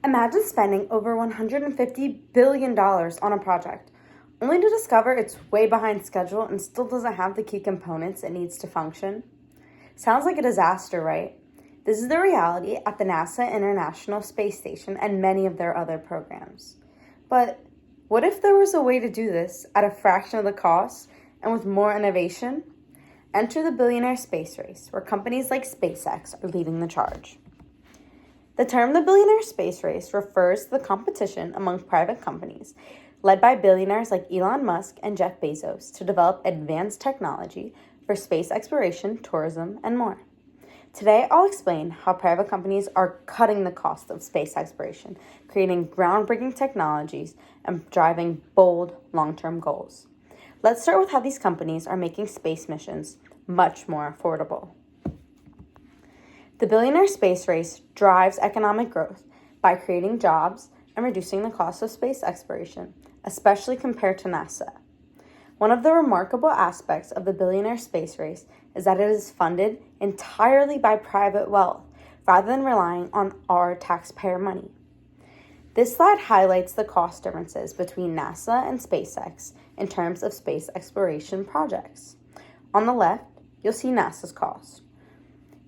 Imagine spending over $150 billion on a project, only to discover it's way behind schedule and still doesn't have the key components it needs to function. Sounds like a disaster, right? This is the reality at the NASA International Space Station and many of their other programs. But what if there was a way to do this at a fraction of the cost and with more innovation? Enter the billionaire space race, where companies like SpaceX are leading the charge. The term the billionaire space race refers to the competition among private companies led by billionaires like Elon Musk and Jeff Bezos to develop advanced technology for space exploration, tourism, and more. Today, I'll explain how private companies are cutting the cost of space exploration, creating groundbreaking technologies, and driving bold long-term goals. Let's start with how these companies are making space missions much more affordable. The billionaire space race drives economic growth by creating jobs and reducing the cost of space exploration, especially compared to NASA. One of the remarkable aspects of the billionaire space race is that it is funded entirely by private wealth rather than relying on our taxpayer money. This slide highlights the cost differences between NASA and SpaceX in terms of space exploration projects. On the left, you'll see NASA's cost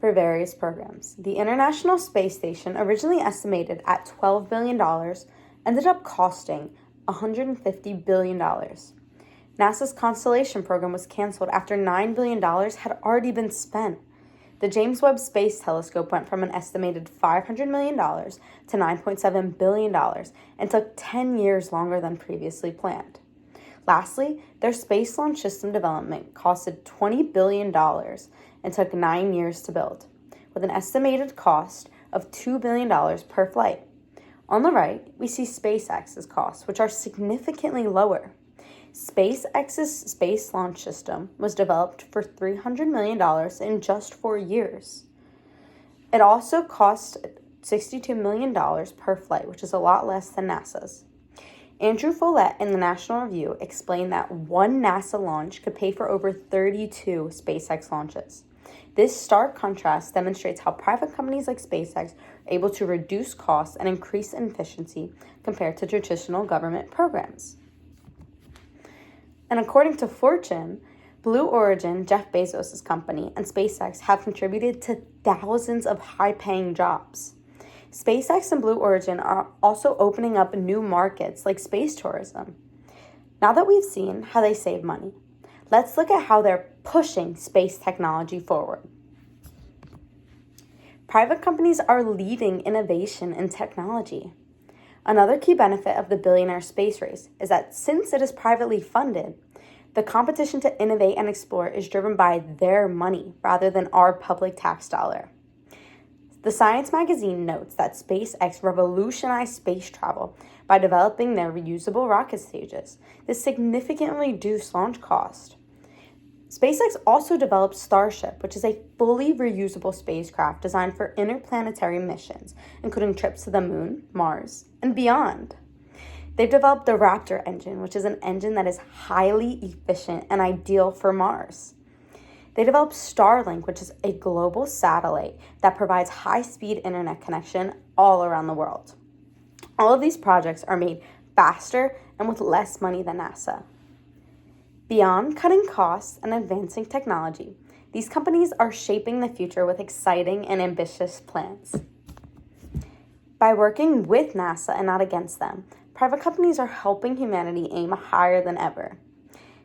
for various programs. The International Space Station, originally estimated at $12 billion, ended up costing $150 billion. NASA's Constellation program was canceled after $9 billion had already been spent. The James Webb Space Telescope went from an estimated $500 million to $9.7 billion and took 10 years longer than previously planned. Lastly, their space launch system development costed $20 billion and took 9 years to build, with an estimated cost of $2 billion per flight. On the right, we see SpaceX's costs, which are significantly lower. SpaceX's space launch system was developed for $300 million in just 4 years. It also cost $62 million per flight, which is a lot less than NASA's. Andrew Follett in the National Review explained that one NASA launch could pay for over 32 SpaceX launches. This stark contrast demonstrates how private companies like SpaceX are able to reduce costs and increase efficiency compared to traditional government programs. And according to Fortune, Blue Origin, Jeff Bezos' company, and SpaceX have contributed to thousands of high-paying jobs. SpaceX and Blue Origin are also opening up new markets like space tourism. Now that we've seen how they save money, let's look at how they're pushing space technology forward. Private companies are leading innovation in technology. Another key benefit of the billionaire space race is that since it is privately funded, the competition to innovate and explore is driven by their money rather than our public tax dollar. The Science magazine notes that SpaceX revolutionized space travel by developing their reusable rocket stages. This significantly reduced launch cost. SpaceX also developed Starship, which is a fully reusable spacecraft designed for interplanetary missions, including trips to the moon, Mars, and beyond. They've developed the Raptor engine, which is an engine that is highly efficient and ideal for Mars. They developed Starlink, which is a global satellite that provides high-speed internet connection all around the world. All of these projects are made faster and with less money than NASA. Beyond cutting costs and advancing technology, these companies are shaping the future with exciting and ambitious plans. By working with NASA and not against them, private companies are helping humanity aim higher than ever.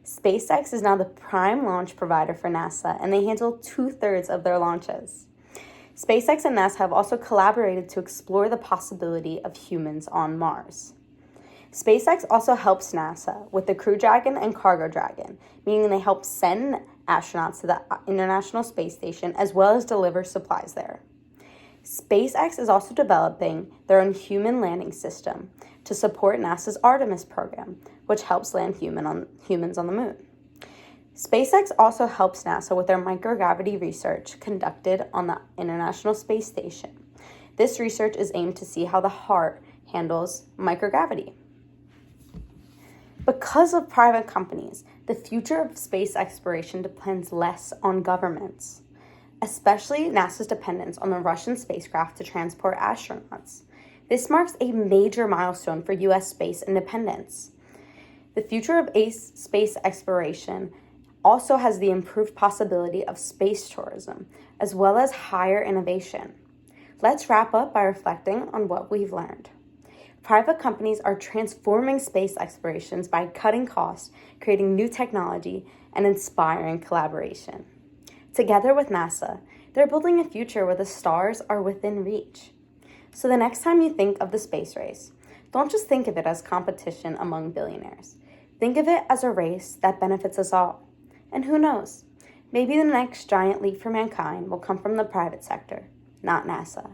SpaceX is now the prime launch provider for NASA, and they handle 2/3 of their launches. SpaceX and NASA have also collaborated to explore the possibility of humans on Mars. SpaceX also helps NASA with the Crew Dragon and Cargo Dragon, meaning they help send astronauts to the International Space Station as well as deliver supplies there. SpaceX is also developing their own human landing system to support NASA's Artemis program, which helps land humans on the moon. SpaceX also helps NASA with their microgravity research conducted on the International Space Station. This research is aimed to see how the heart handles microgravity. Because of private companies, the future of space exploration depends less on governments, especially NASA's dependence on the Russian spacecraft to transport astronauts. This marks a major milestone for U.S. space independence. The future of space exploration also has the improved possibility of space tourism, as well as higher innovation. Let's wrap up by reflecting on what we've learned. Private companies are transforming space explorations by cutting costs, creating new technology, and inspiring collaboration. Together with NASA, they're building a future where the stars are within reach. So the next time you think of the space race, don't just think of it as competition among billionaires. Think of it as a race that benefits us all. And who knows, maybe the next giant leap for mankind will come from the private sector, not NASA.